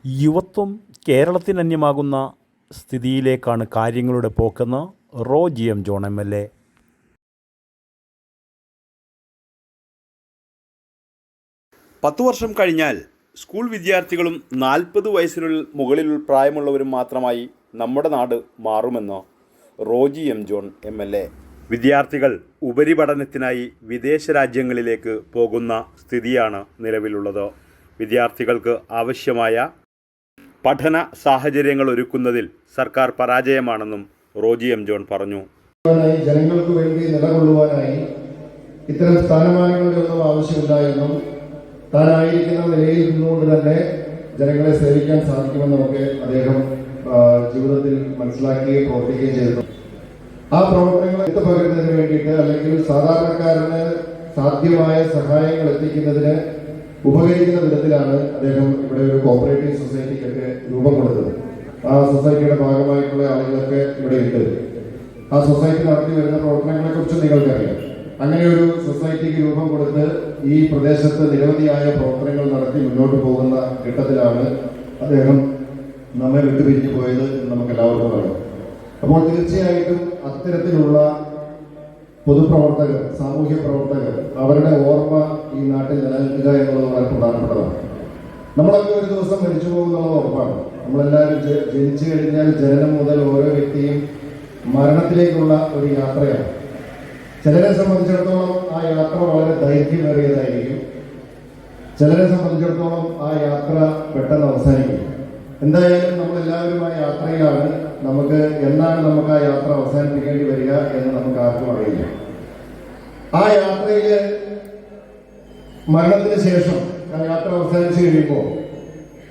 യുവത്വം കേരളത്തിനന്യമാകുന്ന സ്ഥിതിയിലേക്കാണ് കാര്യങ്ങളുടെ പോക്കെന്ന് Roji M John MLA. 10 വർഷം കഴിഞ്ഞാൽ സ്കൂൾ വിദ്യാർത്ഥികളും 40 വയസ്സിന് മുകളിൽ പ്രായമുള്ളവരും മാത്രമായി നമ്മുടെ നാട് മാറുമെന്ന് റോജി എം ജോൺ MLA. വിദ്യാർത്ഥികൾ ഉപരിപഠനത്തിനായി വിദേശ രാജ്യങ്ങളിലേക്ക് പോകുന്ന സ്ഥിതിയാണ് നിലവിലുള്ളത്. വിദ്യാർത്ഥികൾക്ക് ആവശ്യമായ പഠന സാഹചര്യങ്ങൾ ഒരുക്കുന്നതിൽ സർക്കാർ പരാജയമാണെന്നും റോജി എം ജോൺ പറഞ്ഞു. ജനങ്ങൾക്ക് വേണ്ടി നിലകൊള്ളുവാനായി ഇത്തരം സ്ഥാനമാനങ്ങളുടെ ഒന്നും ആവശ്യമില്ല എന്നും താനായിരിക്കുന്ന നിലയിൽ നിന്നുകൊണ്ട് തന്നെ ജനങ്ങളെ സേവിക്കാൻ സാധിക്കുമെന്നൊക്കെ അദ്ദേഹം ജീവിതത്തിൽ മനസ്സിലാക്കുകയും പ്രവർത്തിക്കുകയും ചെയ്തിട്ടുണ്ട്. ആ പ്രവർത്തനങ്ങൾ എത്തിപ്പകരുന്നതിന് വേണ്ടിയിട്ട് അല്ലെങ്കിൽ സാധാരണക്കാരന് സാധ്യമായ സഹായങ്ങൾ എത്തിക്കുന്നതിന് ഉപകരിക്കുന്ന വിധത്തിലാണ് അദ്ദേഹം ഇവിടെ ഒരു കോപ്പറേറ്റീവ് സൊസൈറ്റിക്കൊക്കെ രൂപം കൊടുത്തത്. ആ സൊസൈറ്റിയുടെ ഭാഗമായിട്ടുള്ള ആളുകളൊക്കെ ഇവിടെ ഉണ്ട്. ആ സൊസൈറ്റി നടത്തി വരുന്ന പ്രവർത്തനങ്ങളെ കുറിച്ച് നിങ്ങൾക്കറിയാം. അങ്ങനെ ഒരു സൊസൈറ്റിക്ക് രൂപം കൊടുത്ത് ഈ പ്രദേശത്ത് നിരവധിയായ പ്രവർത്തനങ്ങൾ നടത്തി മുന്നോട്ട് പോകുന്ന ഘട്ടത്തിലാണ് അദ്ദേഹം നമ്മെ വിട്ടുപിരിഞ്ഞു പോയത് എന്ന് നമുക്ക് എല്ലാവർക്കും അറിയാം. അപ്പോൾ തീർച്ചയായിട്ടും അത്തരത്തിലുള്ള പൊതുപ്രവർത്തകർ, സാമൂഹ്യ പ്രവർത്തകർ, അവരുടെ ഓർമ്മ ഈ നാട്ടിൽ നിലനിൽക്കുക എന്നുള്ളത് വളരെ പ്രധാനപ്പെട്ടതാണ്. നമ്മളൊക്കെ ഒരു ദിവസം മരിച്ചു പോകുന്നുള്ള ഉറപ്പാണ്. നമ്മളെല്ലാവരും ജനിച്ചു കഴിഞ്ഞാൽ ജനനം മുതൽ ഓരോ വ്യക്തിയും മരണത്തിലേക്കുള്ള ഒരു യാത്രയാണ്. ചിലരെ സംബന്ധിച്ചിടത്തോളം ആ യാത്ര വളരെ ദൈർഘ്യമേറിയതായിരിക്കും, ചിലരെ സംബന്ധിച്ചിടത്തോളം ആ യാത്ര പെട്ടെന്ന് അവസാനിക്കും. എന്തായാലും നമ്മളെല്ലാവരും ആ യാത്രയിലാണ്. നമുക്ക് എന്നാണ് നമുക്ക് ആ യാത്ര അവസാനിപ്പിക്കേണ്ടി വരിക എന്ന് നമുക്ക് ആർക്കും അറിയില്ല. ആ യാത്രയില് മരണത്തിന് ശേഷം ആ യാത്ര അവസാനിച്ചു കഴിയുമ്പോൾ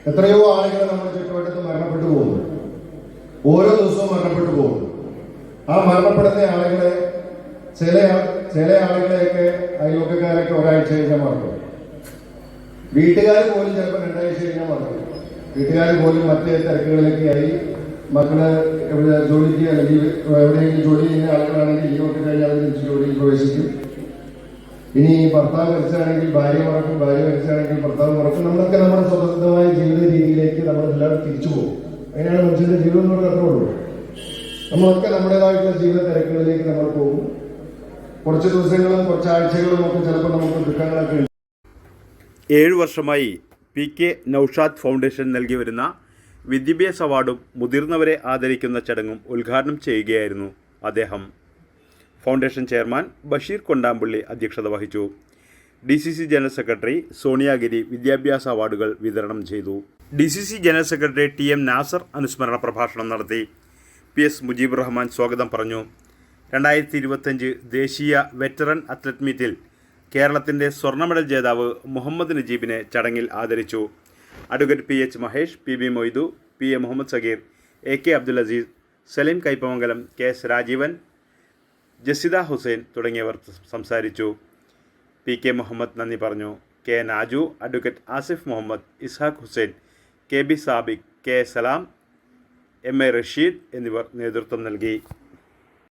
എത്രയോ ആളുകൾ നമ്മുടെ ചുറ്റുവട്ടത്ത് മരണപ്പെട്ടു പോകുന്നു. ഓരോ ദിവസവും മരണപ്പെട്ടു പോകുന്നു. ആ മരണപ്പെടുന്ന ആളുകളെ ചില ആളുകളെയൊക്കെ അയൽവക്കക്കാരൊക്കെ ഒരാഴ്ച കഴിഞ്ഞാൽ മറക്കും. വീട്ടുകാർ പോലും ചിലപ്പോൾ 2 ആഴ്ച കഴിഞ്ഞാൽ മറക്കും. വീട്ടുകാർ പോലും മറ്റേ തിരക്കുകളിലൊക്കെ ആയി. മക്കള് എവിടെ ജോലിക്ക് അല്ലെങ്കിൽ എവിടെയെങ്കിലും ജോലി ചെയ്യുന്ന ആളുകളാണെങ്കിൽ ലീവൊക്കെ കഴിഞ്ഞാൽ തിരിച്ച് ജോലിയിൽ പ്രവേശിക്കും. ഇനി ഭർത്താവ് മരിച്ചാണെങ്കിൽ ഭാര്യ മറക്കും, ഭാര്യ മരിച്ചാണെങ്കിൽ ഭർത്താവ് മറക്കും. നമ്മളൊക്കെ നമ്മുടെ സ്വതന്ത്രമായ ജീവിത രീതിയിലേക്ക് നമ്മളെല്ലാവരും തിരിച്ചു പോകും. അതിനാണ് മനുഷ്യന്റെ ജീവിതം എന്ന് പറഞ്ഞാൽ അത്രേ ഉള്ളൂ. നമ്മളൊക്കെ നമ്മുടേതായിട്ടുള്ള ജീവിത തിരക്കുകളിലേക്ക് നമ്മൾ പോകും. കുറച്ച് ദിവസങ്ങളും കുറച്ച് ആഴ്ചകളും ഒക്കെ ചിലപ്പോൾ നമുക്ക് ദുഃഖങ്ങളൊക്കെ ഉണ്ട്. 7 വർഷമായി PK നൌഷാദ് ഫൗണ്ടേഷൻ നൽകി വരുന്ന വിദ്യാഭ്യാസ അവാർഡും മുതിർന്നവരെ ആദരിക്കുന്ന ചടങ്ങും ഉദ്ഘാടനം ചെയ്യുകയായിരുന്നു അദ്ദേഹം. ഫൗണ്ടേഷൻ ചെയർമാൻ ബഷീർ കൊണ്ടാമ്പള്ളി അധ്യക്ഷത വഹിച്ചു. DCC ജനറൽ സെക്രട്ടറി സോണിയാഗിരി വിദ്യാഭ്യാസ അവാർഡുകൾ വിതരണം ചെയ്തു. DCC general secretary TM Nasar അനുസ്മരണ പ്രഭാഷണം നടത്തി. PS മുജീബ് റഹ്മാൻ സ്വാഗതം പറഞ്ഞു. 2025 ദേശീയ വെറ്ററൻ അത്ലറ്റ് മീറ്റിൽ കേരളത്തിൻ്റെ സ്വർണ്ണ മെഡൽ ജേതാവ് മുഹമ്മദ് നജീബിനെ ചടങ്ങിൽ ആദരിച്ചു. Advocate PH Mahesh, PB Moythu, PA Muhammad Sageer, AK Abdul Aziz, Saleem Kaipamangalam, KS Rajeevan, Jasida Hussain തുടങ്ങിയവർ സംസാരിച്ചു. PK മുഹമ്മദ് നന്ദി പറഞ്ഞു. K Naju, advocate Asif Muhammad, Ishaq Hussain, KB Sabiq, K Salam, MA Rasheed എന്നിവർ നേതൃത്വം നൽകി.